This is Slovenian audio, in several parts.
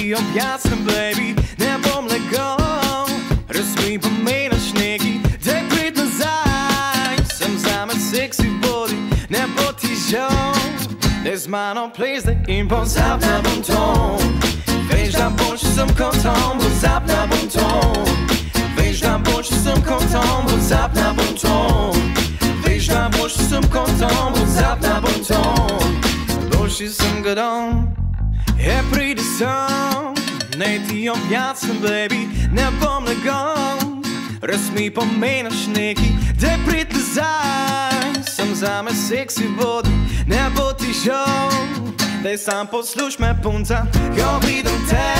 ti objasnim, baby, ne bom legal. Razmi pomeniš neki, daj prid nazaj. Sem zame seksi body, ne bo ti žal. Daj z mano play zdaj in pozabna bom to. Veš, da boljši sem kot Tom, pozabna bom to. Veš, da boljši sem kot Tom, pozabna bom to. Veš, da boljši sem kot Tom, pozabna bom to. Boljši sem kot on. Pridi sem, ne ti objasnim, baby, ne bom legal. Razmi pomeniš neki, daj prid nazaj. Sem zame seksi body, ne bo ti žal. Daj sam posluš me, punca, ko vidim te.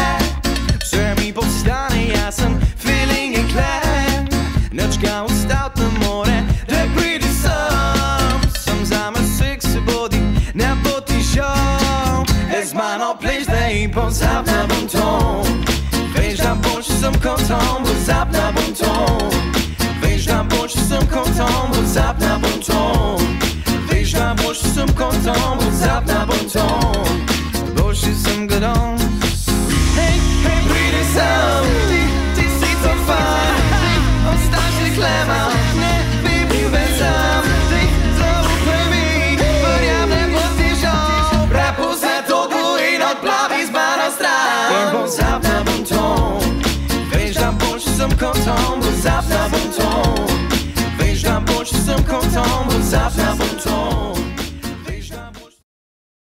Vse mi postane jasen, feeling je klem. Nič ga ustavit ne more, daj pridi sem. Sem zame seksi body, ne bo ti žal. Daj z mano play zdaj in pozabna bom to. Veš, da boljši sem kot Tom, pozabna bom to. Veš, da boljši sem kot Tom, pozabna bom to. Veš, da boljši sem kot Tom, pozabna bom to. Boljši sem kot on. Hej, hej, pridi sem, ti si to fajn. Ostaš reklama, ne bi bil več sam. Ti zaupaj mi, verjam, ne bo ti žal. Prepusti toku in odplavi z mano stran. In pozabna bom to. Veš, da boljši sem kot Tom, pozabna bom to. Veš, da boljši sem kot Tom, pozabna bom to.